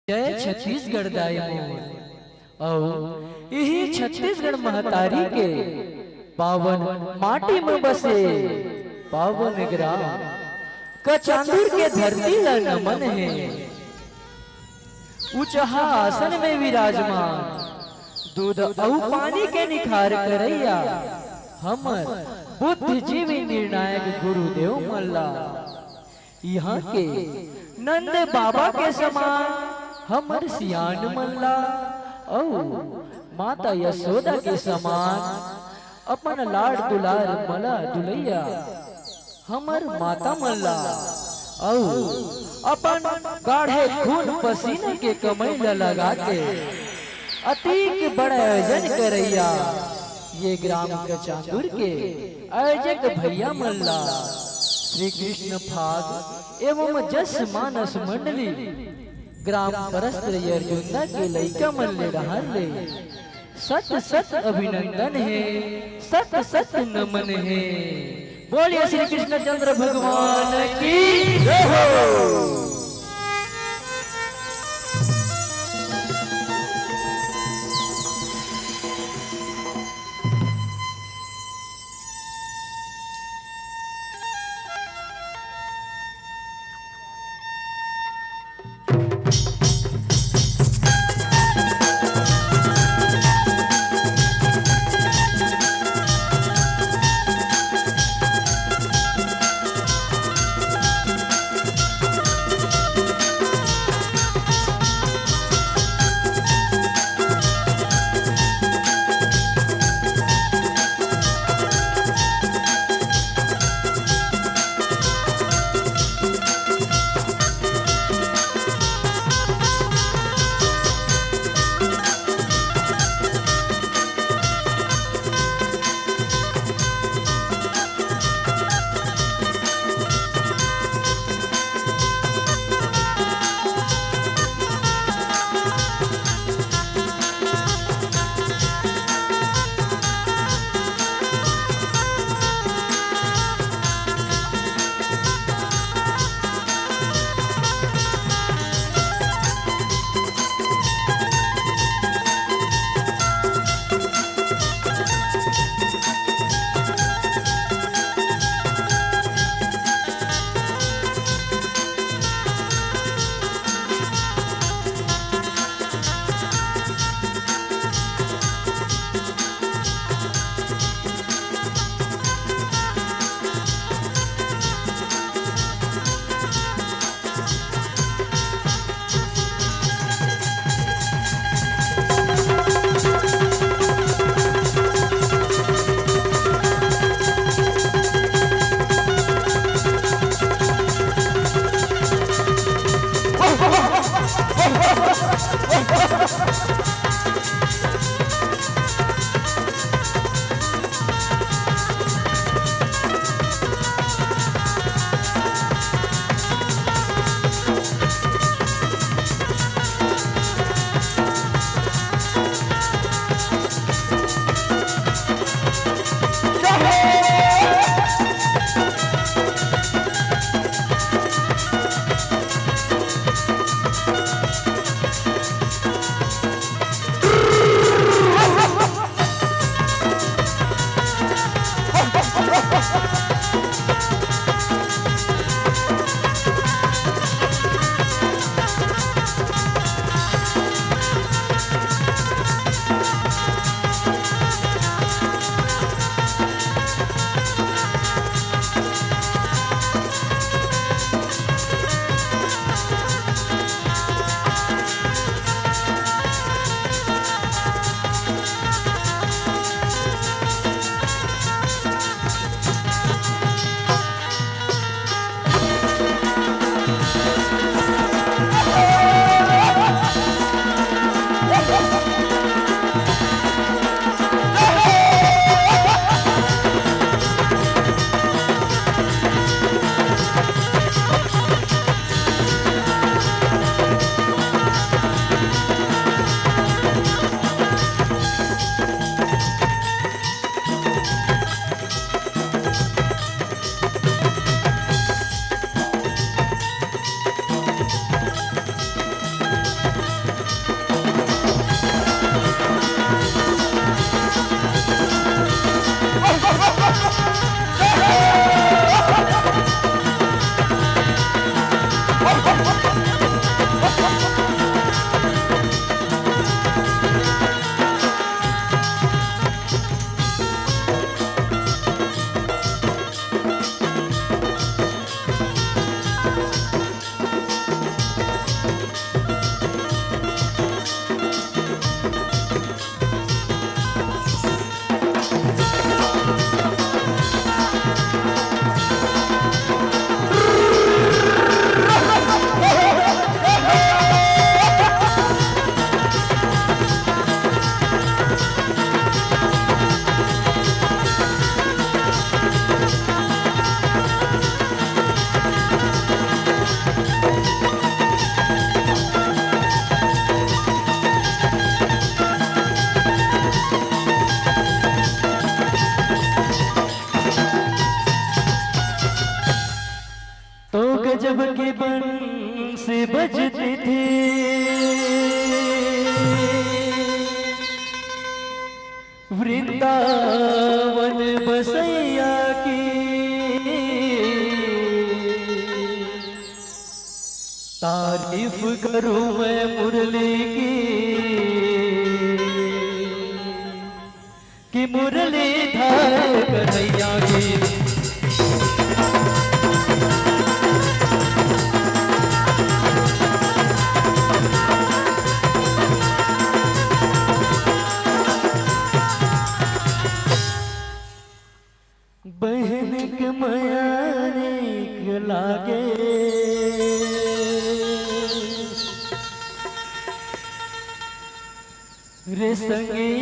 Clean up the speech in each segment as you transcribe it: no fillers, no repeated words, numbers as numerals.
जय छत्तीसगढ़ दाई मोर और यही छत्तीसगढ़ महतारी के पावन माटी में बसे पावन ग्राम कचांदूर के धरती ला नमन है। ऊंचा आसन में विराजमान दूध और पानी के निखार करैया हमर बुद्धिजीवी निर्णायक गुरुदेव मल्ला यहाँ के नंद बाबा के समान हमर सियान मल्ला और माता यशोदा के समान अपन लाड दुलार मला दुलैया हमर माता मल्ला और अपन गाढ़े खून पसीने के कमैला लगा के अतीक बड़ा आयोजन करैया ये ग्राम कचांदूर के आयोजक भैया मल्ला श्री कृष्ण फाग एवं जस मानस मंडली ग्राम परस्त्र अर्जुना के लइका मन ले रहा ले सत सत अभिनंदन है, सत सत नमन है। बोलिए श्री कृष्ण चंद्र भगवान की जय हो। गजब के बंसी बजती थी, वृंदावन बसैया की तारीफ करूं मैं मुरली की, कि मुरलीधर कन्हैया की। बहन के मयानिक लागे, रे संगी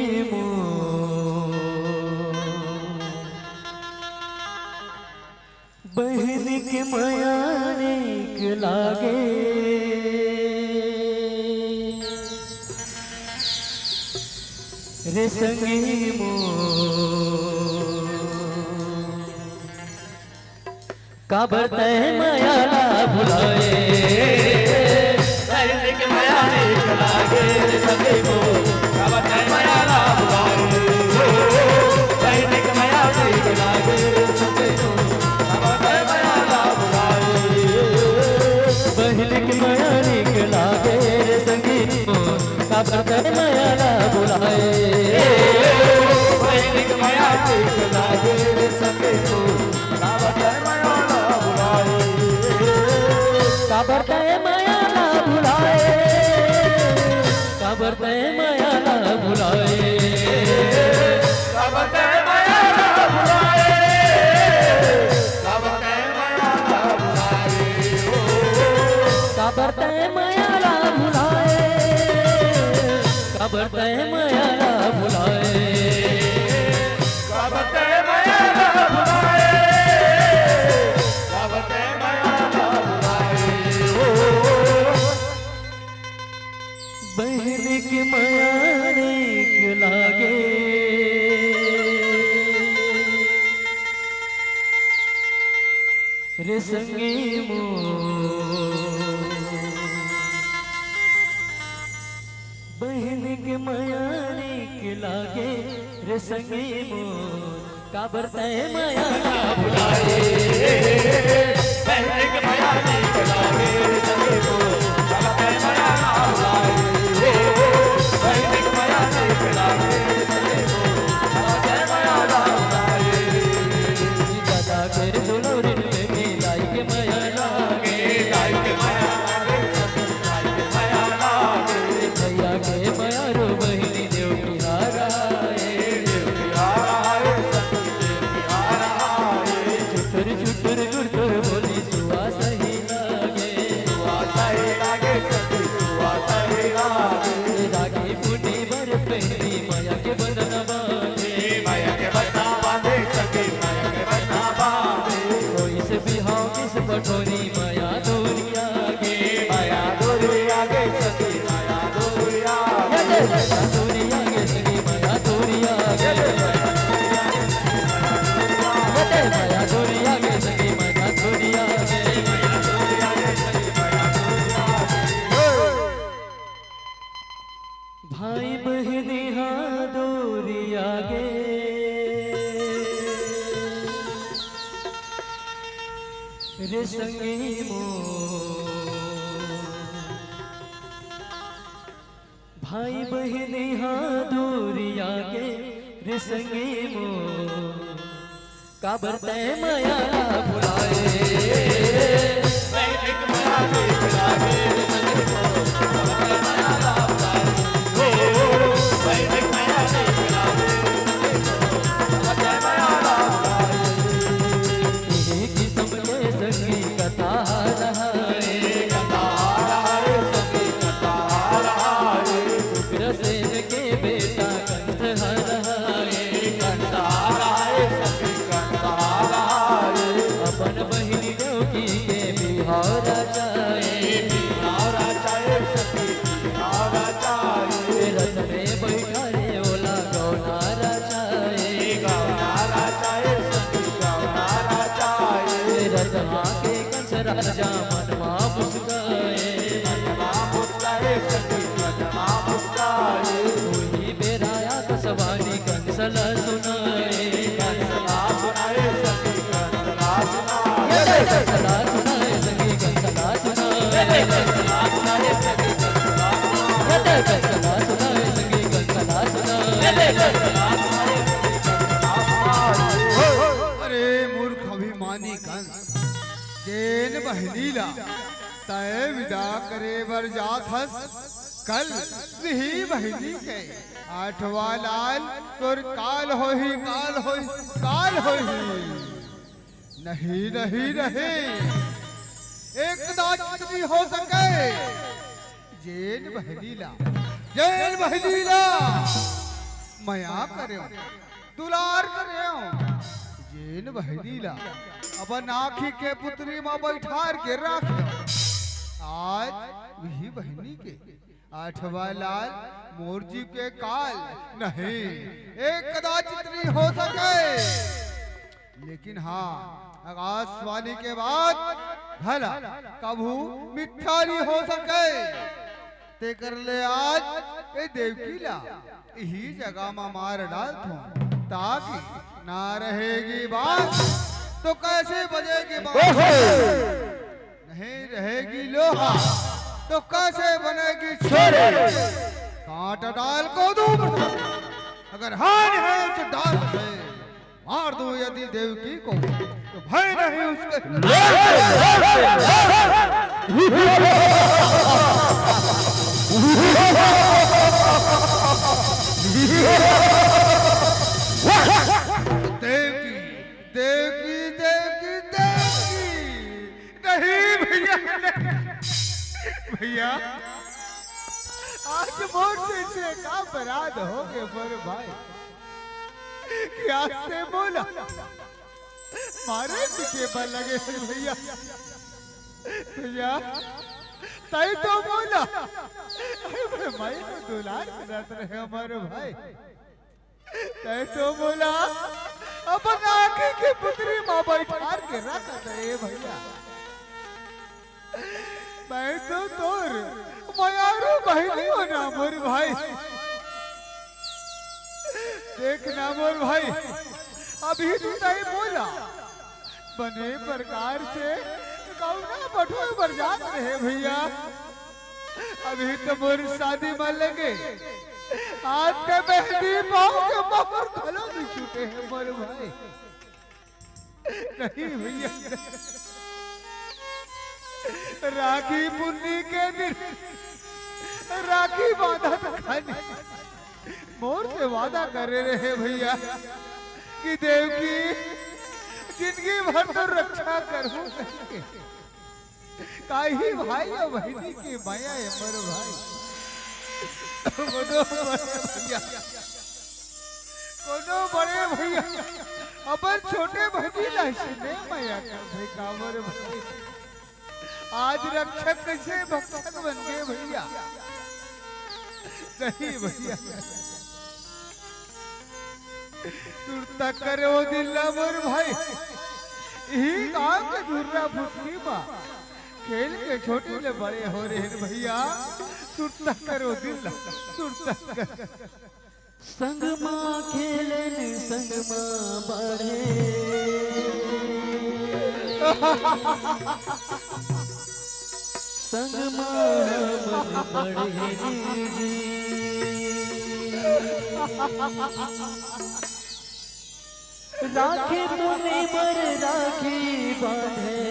बहन के मयानिक लागे, रे संगी काबर तय मायाला भुलाए, बहन के मयानिक लागे, रे संगी काबर तय मायाला भुलाए, बहन के मयानिक लागे, रे संगी काबर तय मायाला भुलाए, बहन के मयानिक लागे, रे संगी काबर तय मायाला भुलाए, बहन के मयानिक लागे, रे संगी काबर तय काबर तय मायाला भुलाए, काबर तय मायाला भुलाए, काबर तय मायाला भुलाए, काबर तय मायाला भुलाए, काबर तय मायाला भुलाए, काबर तय मायाला भुलाए, काबर तय मायाला भुलाए, काबर तय बहन के मयानिक लागे, रे संगी बहन के मयानिक लागे, रे संगी काबर तय मायाला भुलाए, बहन के मयानिक लागे, रे संगी काबर तय मायाला भुलाए, कठोरी माया दूरिया गे, माया दूरिया गे, सखी माया दूरिया गे, माया दूरिया गे, सखी माया दूरिया गे, माया दूरिया गे, सखी माया दूरिया गे, माया दूरिया गे, सखी माया दूरिया गे। भाई बहनी हाँ दूरिया गे, रे संगी भाई बहनी हाँ दूरिया के, रे संगी काबर तय मायाला भुलाए, बहन के मयानिक लागे, रे संगी काबर तय मायाला भुलाए, बहन के मयानिक लागे, काबर तय मायाला रतवा के कंस राजा मनमा मुस्काए सखी मनमा मुस्काए। वही बेराया कसवानी कंसला सुनाए सखी कंसला सुनाए कंसला सुनाए सखी कंसला सुनाए कंसला सुनाए सखी कंसला सुनाए सखी कंसला सुनाए। अरे मूर्ख अभिमानी कंस जेन बहनीला तय विदा करे बर जात हस कल वही बहनी के आठवा लाल तुर काल होही काल होही काल होही। नहीं नहीं नहीं एक दाचित भी हो सके जेन बहनीला मया करे दुलार करे जेन बहनीला अपन आँखी के पुत्री माँ बैठार के रख आज वही बहनी के आठवा लाल मोरजी के काल नहीं एक कदाचित नहीं हो सके। लेकिन हाँ आकाशवाणी के बाद भला कभू मिथ्या नहीं हो सके ते कर ले आज ए देवकी ला यही जगह में मार डाल थो ताकि ना रहेगी बात तो कैसे बजेगी बात नहीं रहेगी लोहा तो कैसे बनेगी छोरे। कांटा डाल को दूं अगर हार है तो डाल से मार दूं यदि देवकी को तो भय नहीं उसके। देवकी देवकी देवकी देवकी नहीं भैया भैया आज मोर्चे से का बराद हो गए पर भाई क्या से बोला मारे पीछे पर लगे भैया भैया तय तो बोला भाई तो दुलार करत रहे हमारे भाई तय तो बोला अपन आंखें की पुत्री माँ बैठार के रख दे भैया मैं तो तोर मयारू बहनी हो ना मोर भाई देखना मोर भाई अभी तू नहीं बोला बने प्रकार से कौना बटोर पर जात रहे भैया अभी तो मोर शादी में लगे आज के मेहंदी पाँव के मोहर खलो भी छूटे हैं मोर भाई नहीं भैया राखी पुन्नी के दिन राखी बांधा खाने मोर से वादा करे रहे भैया कि देवकी जिंदगी भर तो रक्षा करूं काहे भाई या बहनी की माया है मोर भाई कोनो बड़े भैया अपन छोटे भजी लाशने माया कर कावर भाई आज रक्षक कैसे भक्षक बन गए भैया नहीं भैया तुरता करे वो दिल्ला मोर भाई यही गांव के धुर्रा फुटनी बा खेल के छोटे ले बड़े हो रहे हैं भैया तुरता करो दिल्ला तुरता कर संग माँ खेलन संग माँ बढ़े संग माँ बढ़े राखी तुम्हें पर राखी बांधे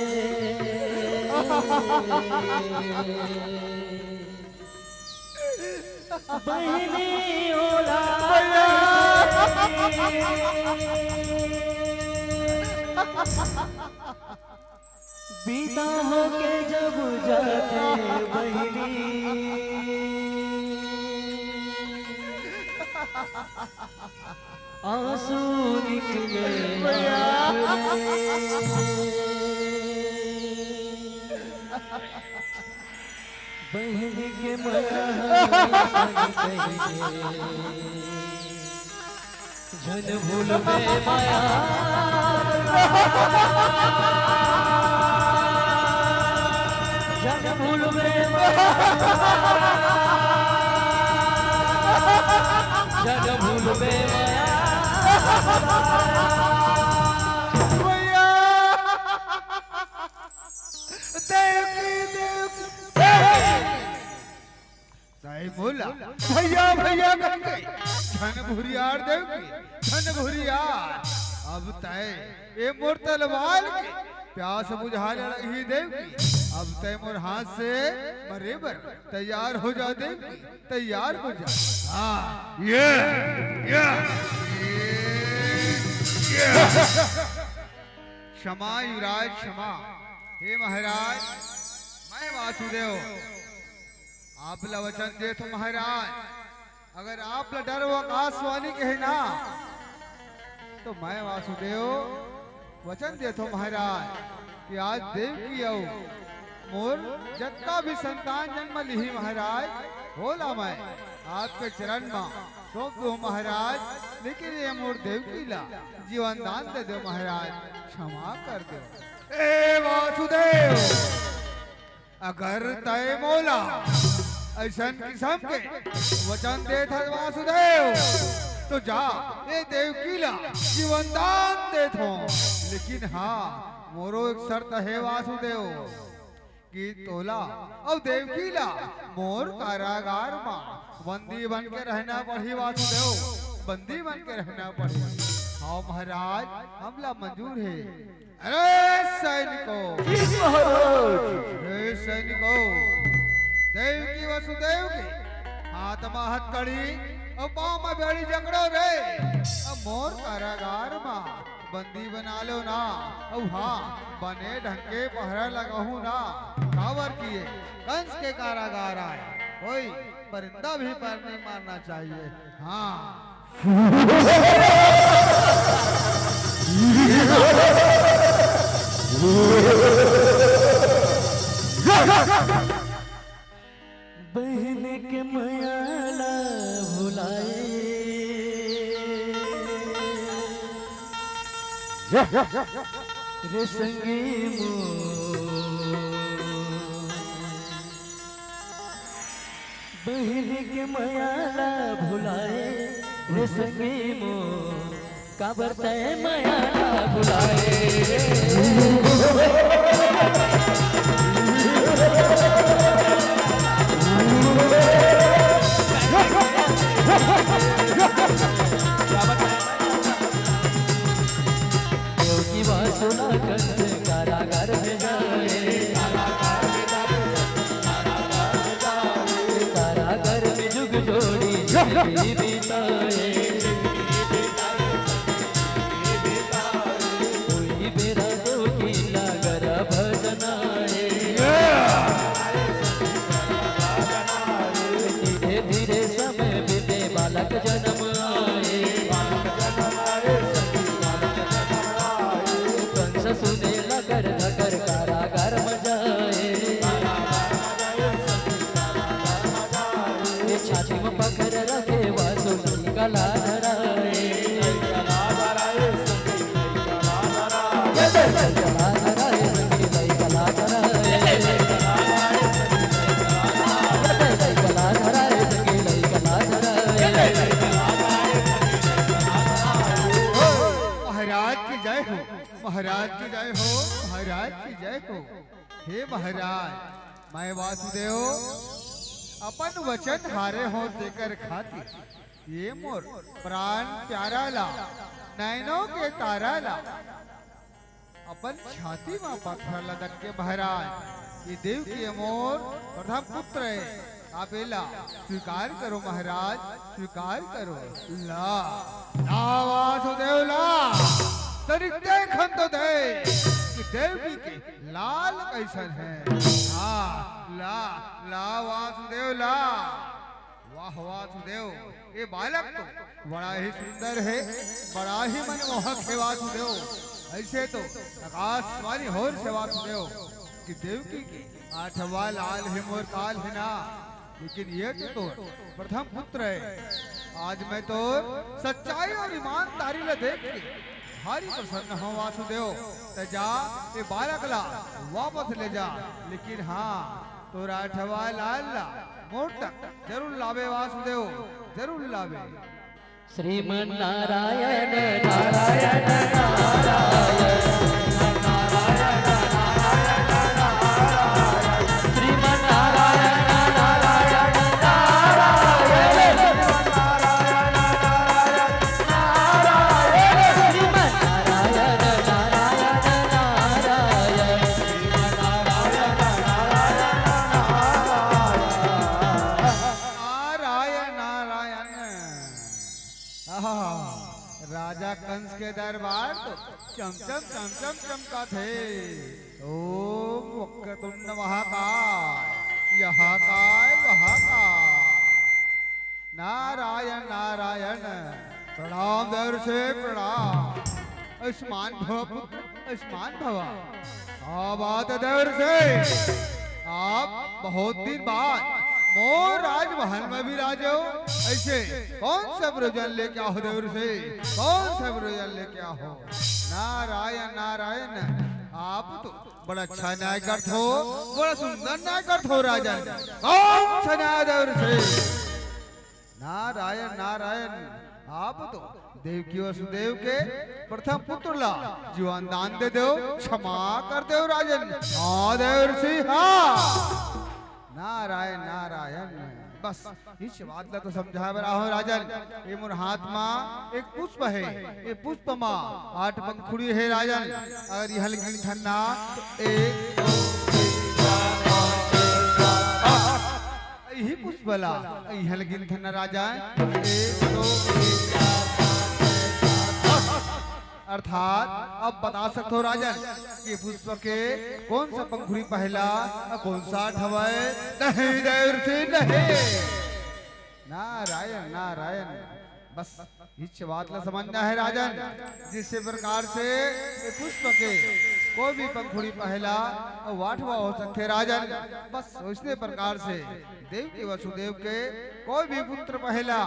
बहनी ओला बीता होके जब जाते बहनी आंसू निकले बहन के झन भूल में माया जग भूलबे माया भैया देवकी साहिब बोला भैया भैया कर गई धन भुरियार देवकी धन भुरियार अब तय ये मोर तलवार की प्यास बुझा रही देवकी अब तय मोर हाथ से मरे बर तैयार हो जा देवकी तैयार हो जा हाँ ये क्षमा युवराज क्षमा हे महाराज मैं वासुदेव आप ला वचन दे तो महाराज अगर आप ला डर वो आकाशवाणी कहे ना तो मैं वासुदेव वचन दे तो महाराज कि आज देव की आओ मोर जत्ता भी संतान जन्म लिही महाराज होला मैं आपके चरण में सौंप दो महाराज लेकिन ये मोर देव की ला जीवन दान दे दो महाराज क्षमा कर दो ए वासुदेव अगर तय मोला ऐसा किस्म के वचन दे था वासुदेव तो जा ये देवकी ला जीवन दान दे थो लेकिन हाँ मोरो एक शर्त है वासुदेव कि तोला और देवकी ला मोर कारागार में बंदी बन के रहना पड़ी वासुदेव बंदी बन के रहना पड़ी हाँ महाराज हमला मंजूर है अरे सैनिकों देव की वसुदेव की हाथ में हथकड़ी और पाँव में बेड़ी जकड़ो रे अब मोर कारागार में बंदी बना लो ना अब हाँ बने ढंगे पहरा लगाऊ ना कावर किए कंस के कारागार आए कोई परिंदा भी पर नहीं मारना चाहिए हाँ बहन के मयाला भुलाए रे संगी बहन के मयाला भुलाए रे संगी मो काबर तय मयाला भुलाए सुना कंस कारागार में जाए कारागार में जुग जोड़ी जिंदगी बिताए कोई बेरा दो की लागर भजनाए धीरे धीरे समय बीते बालक जन्म आए सुने लगर धकर कारागार मजाए छाती में पकड़ रखे वासु गला धराए महाराज की जय हो महाराज की जय हो हे महाराज मैं वासुदेव अपन वचन हारे हो देकर खाती ये मोर प्राण प्यारा ला नैनों के तारा ला अपन छाती में पत्थर लदक के महाराज ये देव की मोर प्रथम पुत्र है आपेला स्वीकार करो महाराज स्वीकार करो ला वासुदेव ला तनिक देखन तो दे कि देवी के लाल कैसन है हाँ ला ला वासुदेव ला वाह वासुदेव ये बालक तो बड़ा ही सुंदर है बड़ा ही मनमोहक है वासुदेव ऐसे तो आकाशवाणी होर से वासुदेव कि देवकी के आठवा लाल है मोर काल है ना लेकिन ये तो प्रथम पुत्र है आज मैं तो सच्चाई और ईमानदारी ला देख के भारी प्रसन्न हो वासुदेव ते जा ये बालक ला वापस ले जा लेकिन हाँ तो राठवा लाल ला मोटक जरूर लावे वासुदेव जरूर लावे। श्रीमन नारायण नारायण नारायण श्रीमन नारायण नारायण नारायण श्रीमन नारायण नारायण नारायण नारायण। आहा, राजा कंस के दरबार तो चमचम चमचम चमका थे। ओम वक्रतुंड महाकाय यहाँ काय वहाँ काय। नारायण नारायण प्रणाम दर से प्रणाम। आयुष्मान भव पुत्र आयुष्मान भवा। क्या बात है देवर से, आप बहुत दिन बाद मोर राजमहल में भी राजे हो। ऐसे कौन सा प्रयोजन लेके आओ देवर से, कौन सा प्रयोजन लेके आओ। नारायण नारायण, आप तो बड़ा अच्छा न्याय करते हो, बड़ा सुंदर न्याय करते हो राजन। कौन सा न्याय देवर से। नारायण नारायण, आप तो देवकी वसुदेव के प्रथम पुत्र ला जीवन दान दे दो, क्षमा कर दो राजन। हाँ देवर से हाँ। नारायण नारायण, बस इस बात ला तो समझा रहा हूँ राजन। ये मोर हाथ में एक पुष्प है, ये पुष्प माँ 8 पंखुड़ी है राजन। अगर यह हल्की ठन्ना तो 1 2 3 4 5 यही पुष्प ला यह हल्की ठन्ना राजा 1 2 3 अर्थात अब बता सकते हो राजन कि पुष्प के कौन सा पंखुड़ी पहला और कौन सा ठवाए। नहीं देर से नहीं। नारायण नारायण, बस इस बात ला समझना है राजन। जिस प्रकार से पुष्प के कोई भी पंखुड़ी पहला और वाठवा हो सकते राजन, बस उसी प्रकार से देवकी वसुदेव के कोई भी पुत्र पहला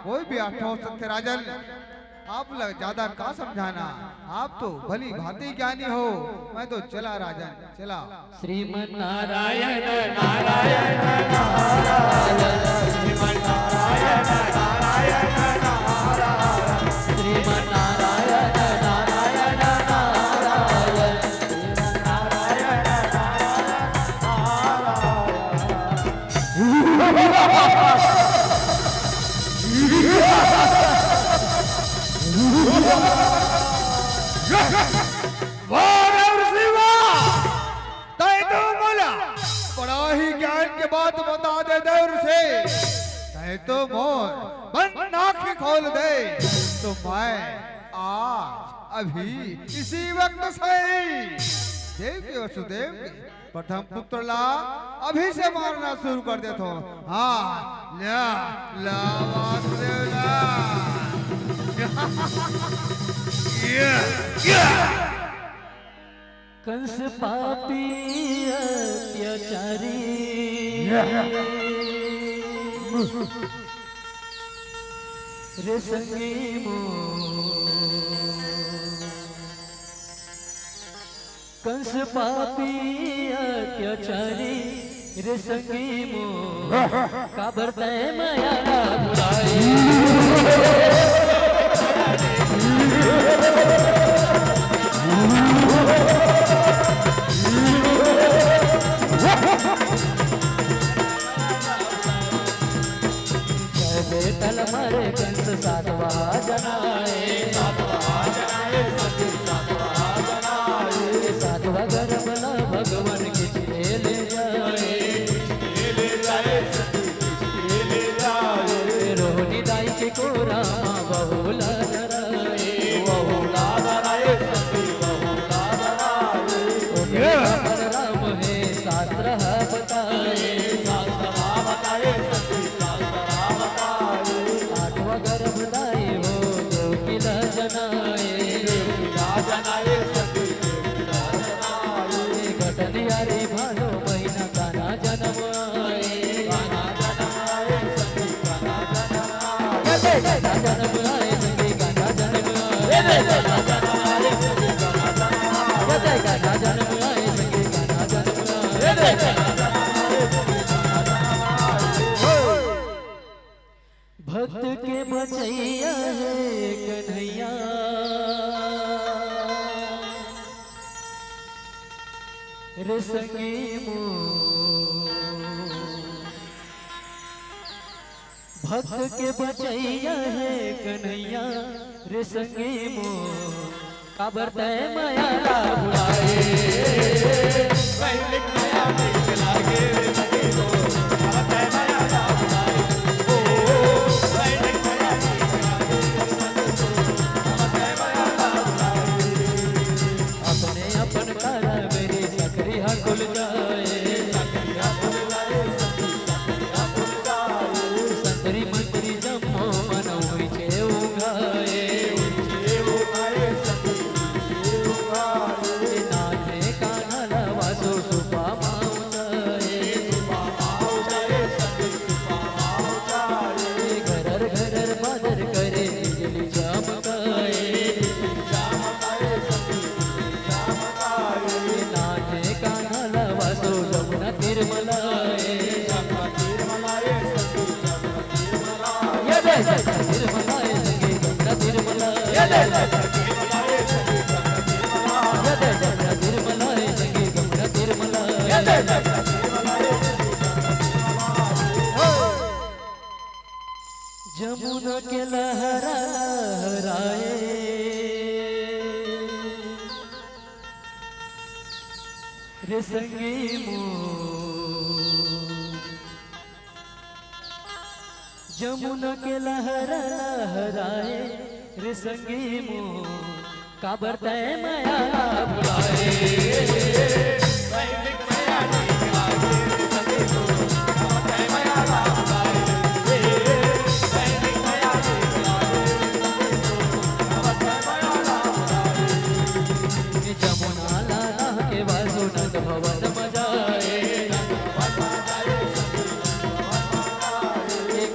कोई भी आठवा हो सकते राजन। आप लोग ज्यादा का समझाना, आप तो भली भांति ज्ञानी हो। मैं तो चला राजन चला। श्रीमन नारायण नारायण नारायण श्रीमन नारायण नारायण नारायण श्रीमन नारायण नारायण नारायण श्रीमन नारायण बड़ा ही ज्ञान के बात बता दे देवर से। कहे तो मोर बंद आँखें खोल दे तो मैं आज अभी इसी वक्त से देवकी वसुदेव के प्रथम पुत्र ला अभी से मारना शुरू कर देता हूँ। हाँ ला ला वासुदेव ला। कंस पापी अत्याचारी रे संगी कंस पापी अत्याचारी रे संगी का बरतय माया बुराई। तल मरे कंस सातवा जनाए सातवा गर्भ न भगवान किछ ले जाए रोहिणी दाई के कोरा बहुला डराए राम है शास्त्र बताए गर्भदाई हो देवकी जनाए घटनियारी भालो महीना गाना जन्म आए गाना जन्म आए संगी गाना जन्म आए गाना जन्म आए संगी गाना जन्म आए संगी मोर भक्त के बचैया है कन्हैया रे संगी मोर काबर तय माया ला बुलाए पहले माया में लागे रे संगी मोर काबर तय माया ला बुलाए ओ पहले माया में लागे रे संगी मोर काबर तय माया ला बुलाए अपने अपन काला मेरी सकरी हा खुल जाए सकरिया खुल जाए सकरिया खुल जाए संतरी मंतरी जम्मो मन होई छे उगाए नाचे कान्हा लवासो सुपा माउचाए घरर घरर बादर करे बिजली चमकाए नाचे कान्हा लवासो जमुना तिरमलाए तिरमलाए संगे गंगा तिरमलाए तिरमलाए संगे गंगा तिरमलाए जमुना के लहरा लहराए रे संगी मोर जमुना के लहरा लहराए रे संगी मोर काबर तय माया ला बुलाए पहले माया में लागे रे संगी मोर काबर तय माया ला बुलाए पहले माया में लागे रे संगी मोर काबर तय माया ला बुलाए जमुना लाला के वासु नंद भवन मजाए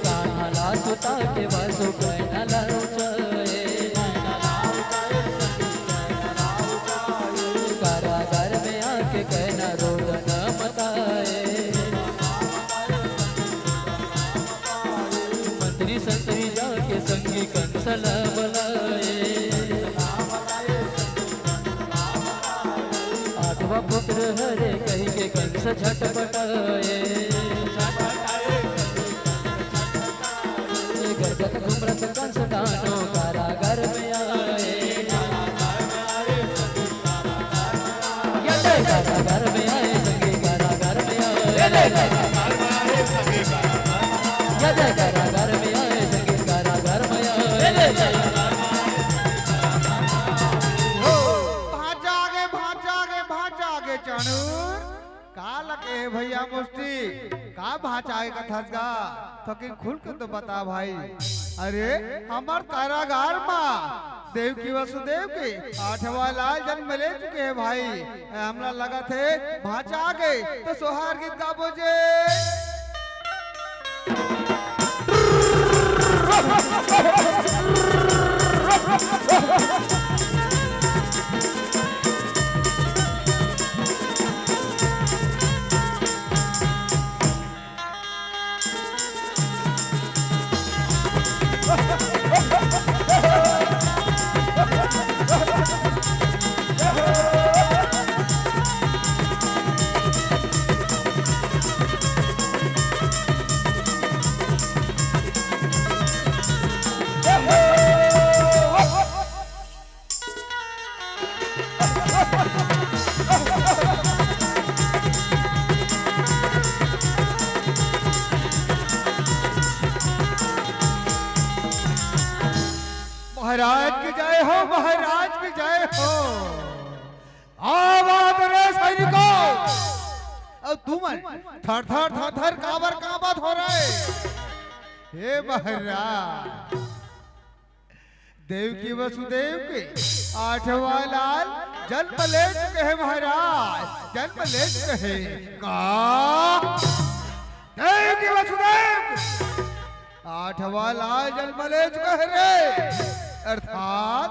कान्हा ला सुता के वासु कहना लाचाए कारागार में आके कहना रोदन मताए मंत्री संतरी जाके संगी कंसल बलाए आठवा पुत्र हरे कही के कंस झटपटाए गरगत घुमरत कंस दानो कारागार में आए कारागार में आए संगे कारागार में आए कारागार में आए संगे कारागार में आए भाजागे चाणूर का लगे भैया मुस्ती का भाचागे का थसगा तो कि खुल के तो बता भाई अरे हमार कारागार माँ देव की वसुदेव के आठवा लाल जन्म ले चुके हैं भाई हमरा लगा थे भाचा गए तो सोहार गीत गा बोझे महाराज की जय हो महाराज की जय हो आवाज रे सैनिकों अब तुम थर थर थर थर काबर काबत हो रहे हे महाराज देव की वसुदेव के आठवा लाल जन्म ले चुके हैं महाराज जन्म ले चुके हैं का देव की वसुदेव आठवा लाल जन्म ले चुके हैं रे अर्थात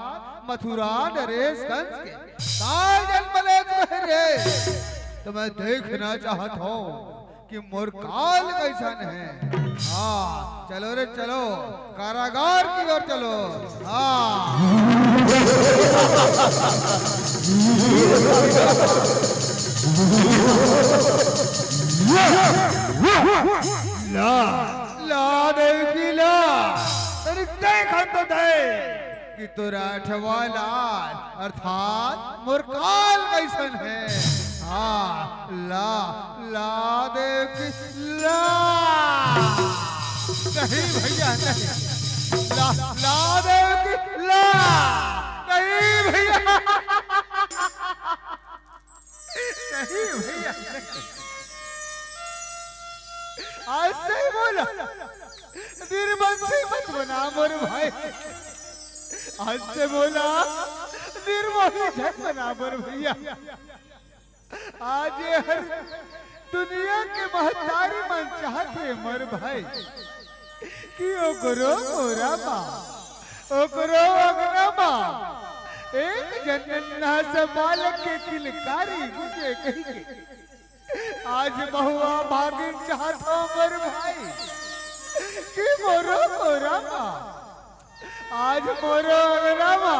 मथुरा नरेश कंस के काल जन्म ले चुके हैं रे तो मैं देखना चाहता हूँ कि मोर काल कैसन है हाँ चलो रे चलो कारागार की ओर चलो हाँ ला ला देवकी ला तरी काय खातो दे कि तोरा आठवा लाल अर्थात मुरकाल कैसन है। हाँ ला ला देवकी ला नहीं भैया नहीं ला ला देवकी ला नहीं भैया नहीं भैया आज से बोला निर्बंसी मत बना मोर भाई। आज से बोला निर्मोही झट बना मोर भैया। आज ये हर दुनिया के महतारी मन चाहते मोर भाई कि ओकरो गोरामा ओकरो अगनामा एक जनन्ना से बालक के किलकारी गुजे कही के आज बहुआ भागिन चाहतो मोर भाई कि मोरो गोरामा आज मोरो अगनामा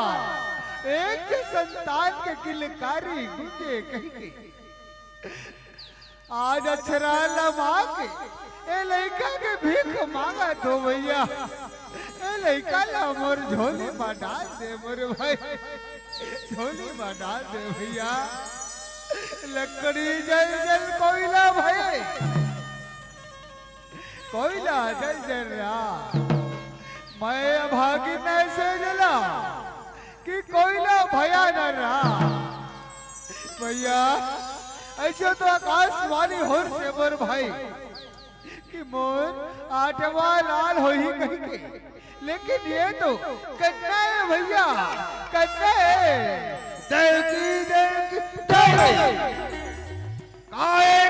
एक संतान के किलकारी गुजे कही के आज अक्षरा लमा के ए लड़का के भीख मांगा तो भैया ए लड़का ला मोर झोली में डाल दे मोर भाई झोली में डाल दे भैया। लकड़ी जल जल कोयला भाई कोयला जल जल रहा मैं भागी न से जला कि कोयला भया न रहा भैया। ऐसे तो आकाशवाणी हो से मोर भाई कि मोर आठवा लाल हो ही कहीं के लेकिन ये तो कन्या है भैया कन्या है। देवकी देवकी काहे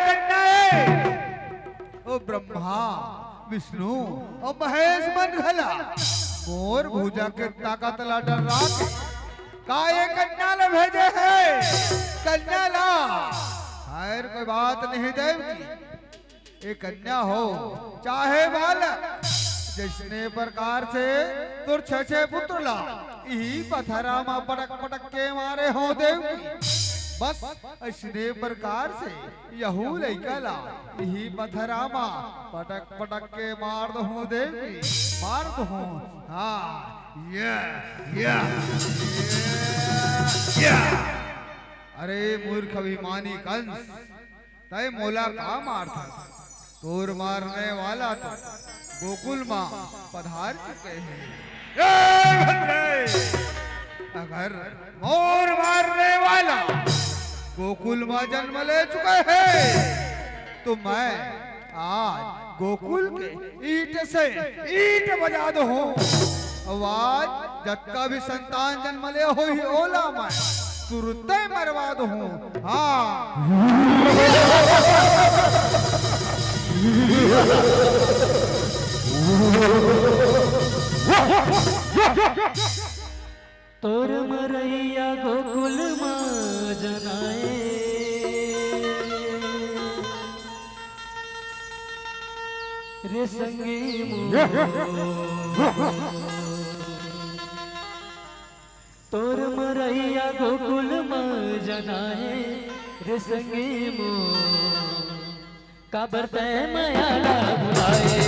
कन्या है ओ ब्रह्मा विष्णु और महेश बन घला मोर भुजा के ताकत ला डर राख काहे कन्या ला भेजे है कन्या ला। खैर कोई बात नहीं देवकी एक कन्या हो चाहे बालक जिसने प्रकार से तुर छे पुत्र ला यही पथरा मा पटक पटक के मारे हो देवकी बस इसने प्रकार से यहू लइका ला यही पथरा मा पटक पटक के मार दो देवकी मार दो। हाँ ये अरे मूर्ख अभिमानी कंस तय मोला का मारता तोर मारने वाला तो गोकुल माँ पधार चुके हैं। अगर मोर मारने वाला गोकुल माँ जन्म ले चुके हैं तो मैं आज गोकुल के ईट से ईट बजा दो आवाज जब का भी संतान जन्म ले हो ही ओला मैं तुरंत मरवा दो। हाँ तोर मरैया गोकुल माँ जनाए रे संगी तोर मरैया गोकुल माँ जनाए रे संगी मो काबर तय मायाला बुलाए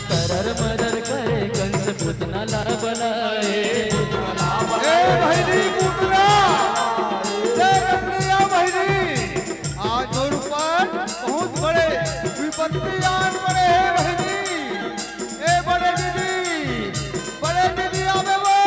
तरर मदर करे कंस पुतना ला बनाए आज और पर बहुत बड़े विपत्ति आन पड़े हैं बहनी ए बड़े दीदी आवे वो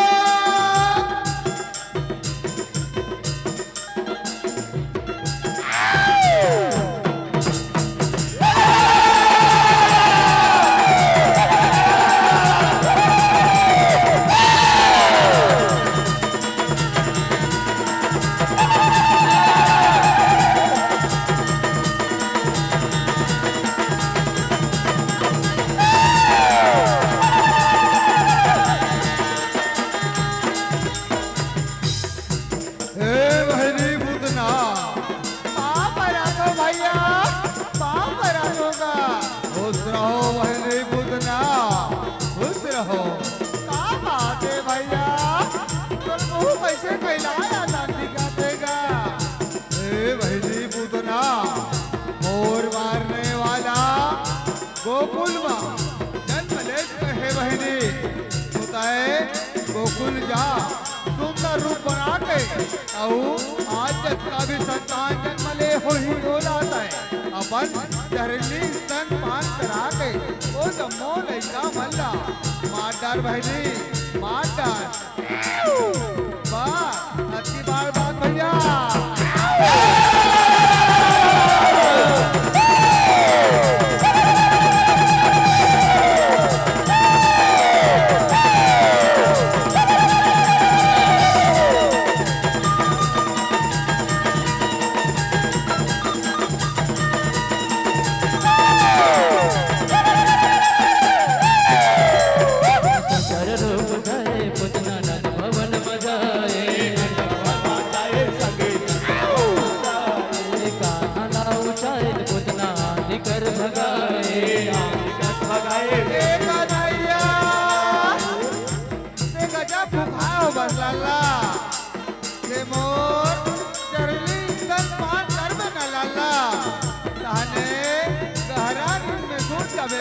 गोकुल में जन्म ले है बहनी बताए गोकुल जा सुंदर रूप बना के और आज तक का भी संतान जन्म ले हो ही डोलाता है अपन जहरीली स्तन पान करा के वो जम्मो लड़का मल्ला मार डाल बहनी मार डाल वाह अच्छी बात भैया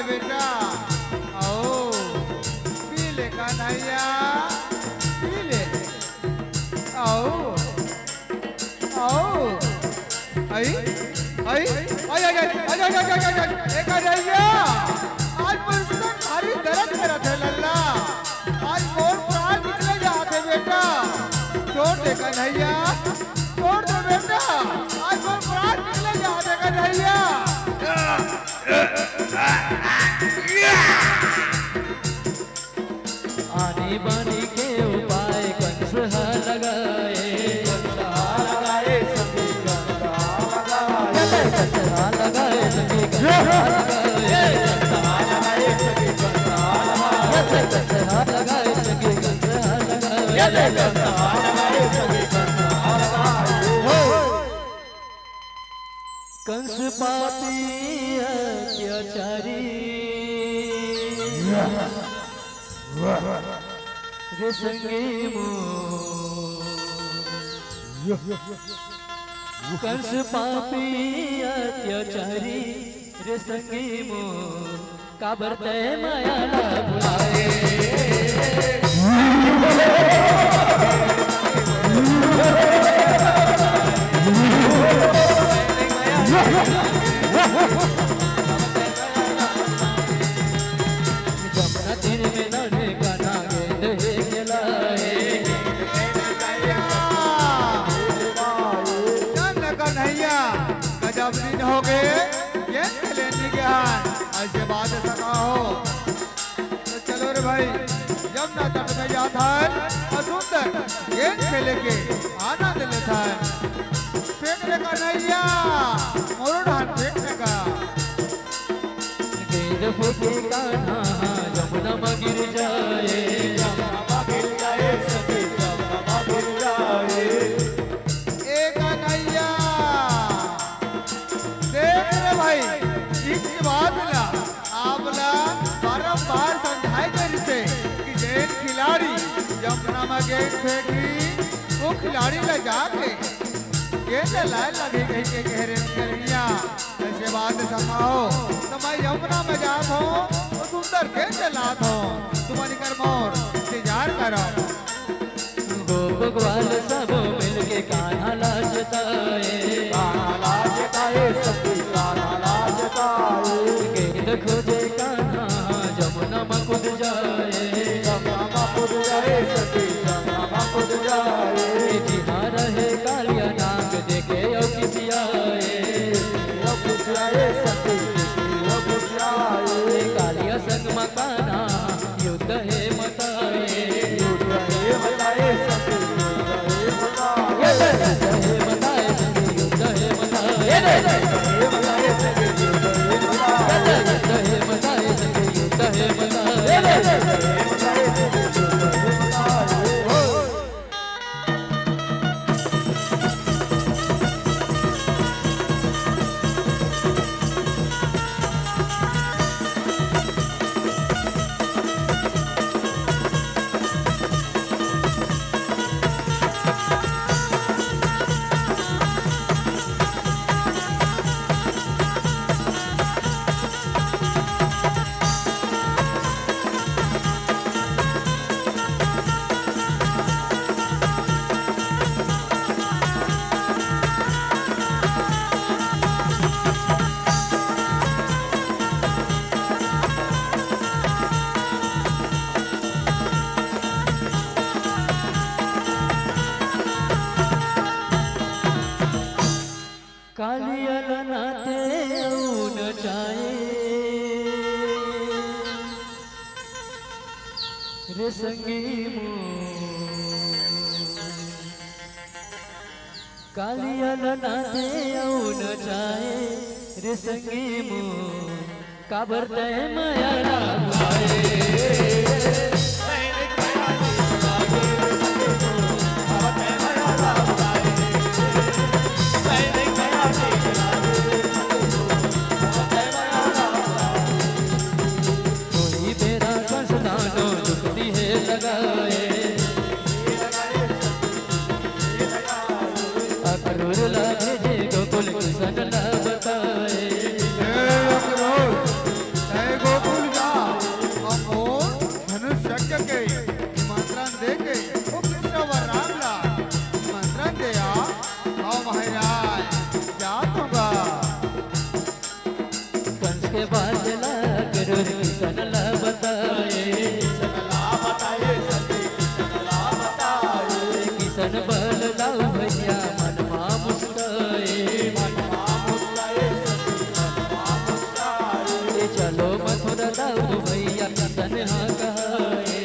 बेटा आओ पी ले कन्हैया पी ले आओ आओ आई आई आई आई आई आई कन्हैया आज मुझसे भारी दर्द मेरा थे लल्ला आज मोर प्राण निकले जाते बेटा छोड़ दे कन्हैया छोड़ दे बेटा आज मोर प्राण निकले जाते कन्हैया आने बाने के उपाय कंस लगाए सभी कंस लगाए सभी कंस पापी अत्याचारी रे संगी कंस पापी अत्याचारी रे संगी मो काबरते माया ना बुलाए जमुना तीर में नाने का नागेंद है खिलाए कन्हैया गजब दिन हो गए ये लेने के हाथ ऐसे बात सका हो तो चलो रे भाई यमुना तट में जाता है और सुंदर गेंद खेले के आनंद लेता है फेंकने का नैया मोरडान फेंकने का गेंद फूटे कान्हा जमुना में गिर जाए सखी जमुना में गिर जाए एक नैया देख रे भाई इस बात ला आपला बारंबार समझाई करी से कि गेंद खिलाड़ी यमुना में गेंद फेंकी वो खिलाड़ी ले जाके गेंद लाए लगी गई के गहरे करिया ऐसे बात सखाओ तो मैं यमुना में जात हूँ तो सुंदर गेंद लात हूँ तुम्हारी कर मोर इंतजार करो गोप ग्वाल सब मिलके कान्हा लाजताए सखी लाजताए गेंद खोजे कान्हा जमुना में कूद जाए जमुना में कूद जाए सखी जमुना में कूद जाए जिहा रहे कालिया नाग देखे यो किसी आए सखी कालिया संग में कान्हा युद्ध है मताए सखी युद्ध है मताए नचाए रे संगी कालिया नाचे औ नचाए रे संगी मो काबर तय माया लाए सैनिक माया लागे संगे तो अब है माया लागे सैनिक माया लागे संगे तो अब है माया लागे कोई मेरा कसदानो दुखती है लगाए अक्रूर लागे जे गोकुल किसन ला बताए गोकुल जा और धनुष यज्ञ के निमंत्रण दे के वो कृष्ण वरदान ला निमंत्रण दिया आओ महाराज क्या दूंगा कंस के बाद ला अक्रूर किसन ला बताए सनला बताए सती सनला बताए किसन बल लाऊ भैया मनमा मुस्काए मनवा मुस्काए सती मनवा मुस्काए चलो मथुरा लाऊ भैया किसन हाँ कहाए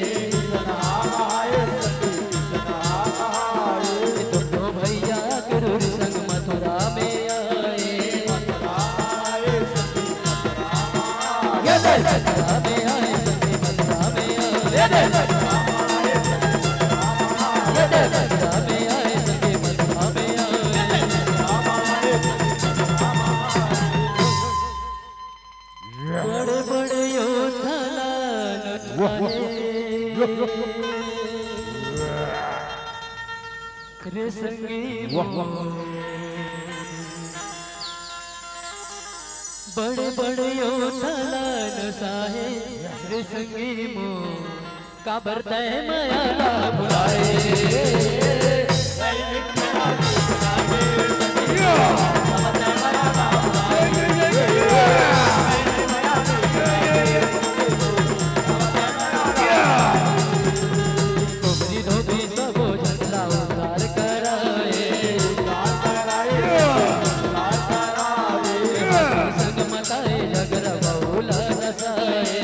सनहा कहाए सती सनहा कहाए दोनों भैया अक्रूर संग मथुरा में आए आए सती मथुरा में आए संगे मथुरा में आए मथुरा में आए संगे मथुरा में आए बड़े बड़े योद्धा नचाए रे संगी बड़े बड़े योद्धा नचाए रे संगी मो काबर तय माया ला बुलाए सैनिक माया लागे संगे तो अब है माया लागे सैनिक माया लागे संगे तो अब है माया लागे टोपी धोबी सबो झंडा उतार कराए संग मताए जगर बहुला नसाए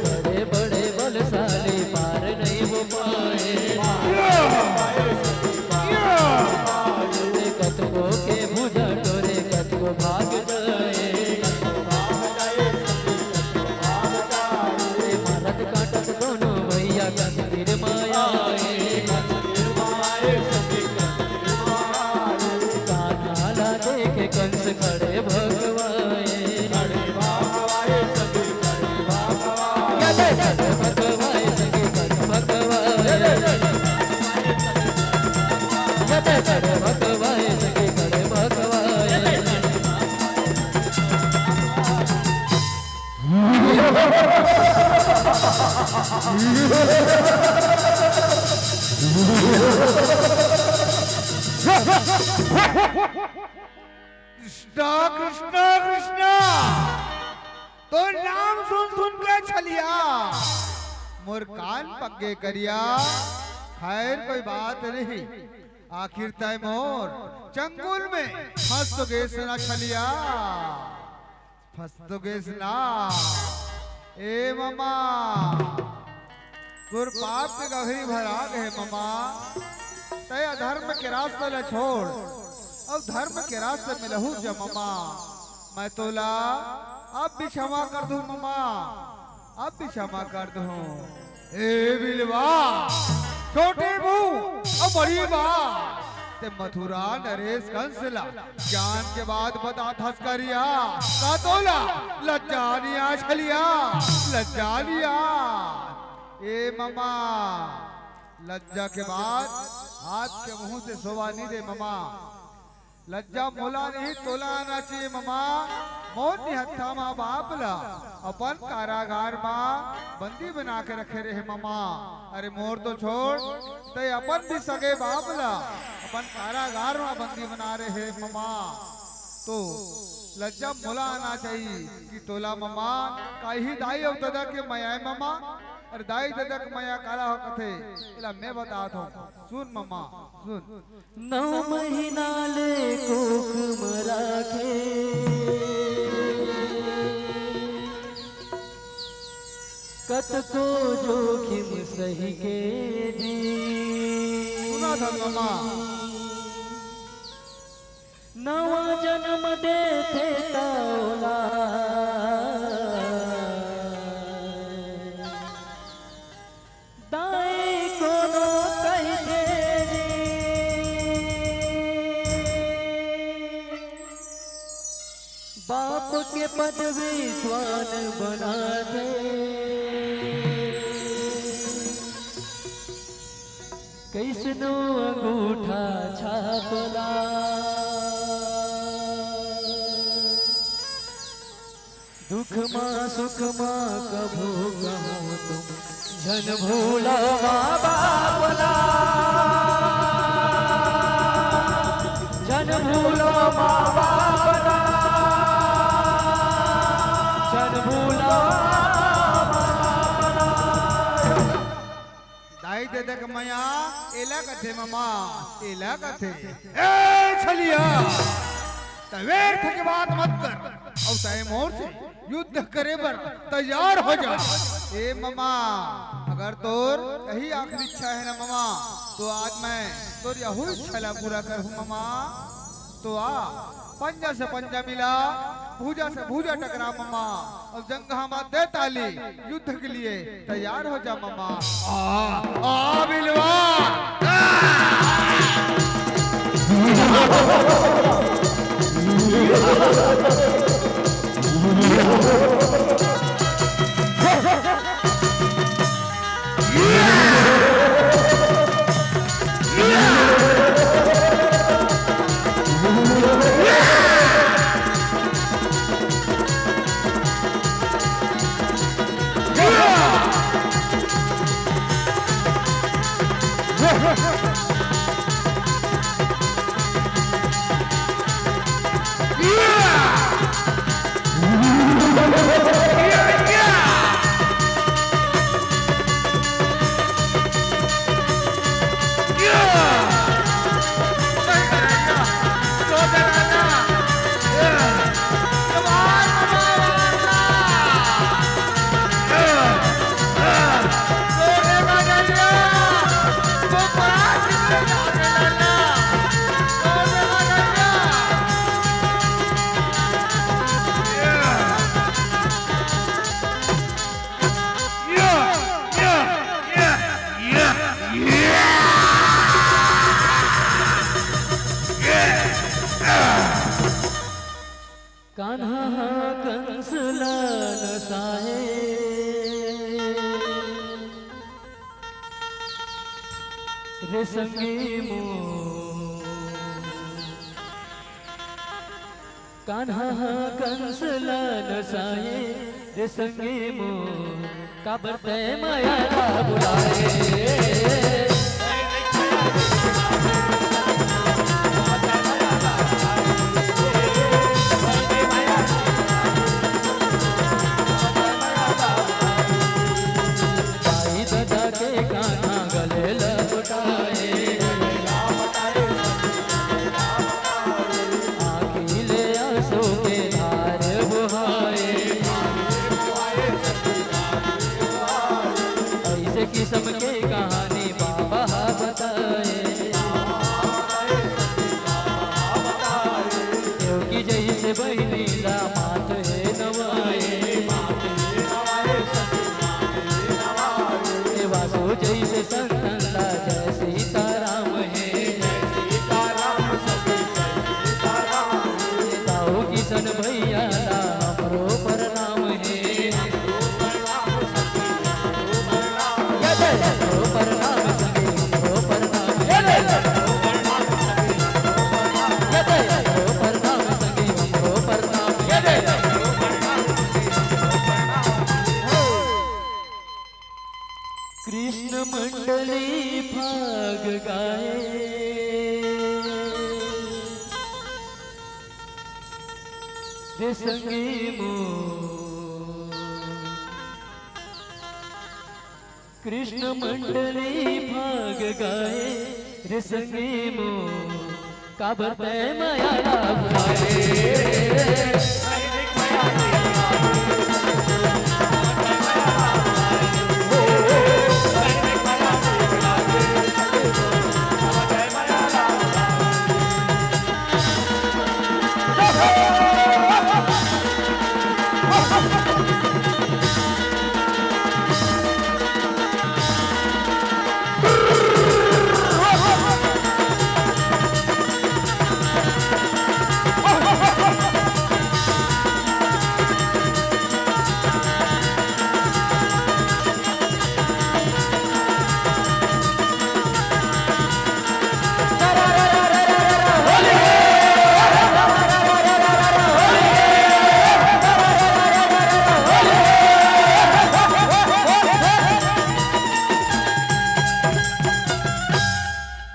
बड़े बड़े बलशाली पार नहीं हो पाए कतको के भुजा टोरे कतको भाग जाए भारत काटत दोनों भैया कश्मीर मायाए कान्हा देखे कंस खड़े भगवाए भगवाए संगे कर भगवाए भगवाए संगे कर भगवाए कृष्णा कृष्णा कृष्णा तो नाम सुन सुन के छलिया मोर कान पक्के करिया खैर कोई बात नहीं आखिर तय मोर चंगुल में फंस तो गए ना छलिया फंस तो गए ना ए ममा गुर पाप के गहरी भरा गए ममा तय अधर्म के रास्ते न छोड़ अब धर्म के रास्ते में लहू जा ममा मैं तोला अब भी क्षमा कर दूं ममा अब भी क्षमा कर दूं ए बिलवा छोटी बहू अब बड़ी बात ते मथुरा नरेश कंसला ज्ञान के बाद बता थसकरिया का तोला लज्जा लिया छलिया लज्जा लिया ए ममा लज्जा के बाद हाथ के मुंह से शोभा नहीं दे ममा लज्जा मोला नहीं तोला आना चाहिए ममा मोर निहत्था माँ बापला अपन कारागार माँ बंदी बना के रखे रहे ममा अरे मोर तो छोड़ ते अपन भी सगे बापला अपन कारागार माँ बंदी बना रहे ममा तो लज्जा मोला आना चाहिए कि तोला ममा काही दाई अब दादा के मया ममा अरे दाई दादा के मया काला हो कथे इला मैं बताता हूँ सुन ममा सुन। 9 महीना ले कोख में राखे, कतको जोखिम सही के जी। सुना था ममा। नवा जन्म देते तौला, दाई कोनो कहते जी। बाप के पदवी स्वान बना दे, कैसनो अंगूठा छापला। दुख माँ सुख माँ कभू कहूँ तुम झन भूला माँ बापला। झन भूलो माँ बापला, झन भूलो दाई दे देख मया एला कथे ममा एला कथे। ए छलिया तवेर के बात मत कर और तय मोर से युद्ध करे बर तैयार हो जा। ए ममा अगर तोर यही आखिरी इच्छा है ना ममा तो आज मैं तोर यही इच्छा पूरा करूँ ममा। तो आ पंजा से पंजा मिला, भूजा से भूजा टकरा ममा और जंगहा मत दे ताली, युद्ध के लिए तैयार हो जा ममा। आ बिलवा कान्हा कंस लाल साहे, रे संगी मो। कान्हा कंस लाल साहे, रे संगी मो। काबर ते माया बुलाए, किस्म के कहानी बाबा बताए। योगी जैसे बहनीला मात है नवाए, वासु जैसे संतनला जय सीताराम है। दाऊ किशन भैया हमरो प्रणाम है। कृष्ण मंडली भाग गाए, रे संगी मो। कृष्ण मंडली भाग गाए, रिसंगी मो काबरते माया बुलाए सैनिक माया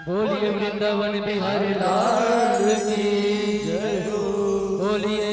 बोलिए वृंदावन बिहारी लाल की जय हो। बोलिए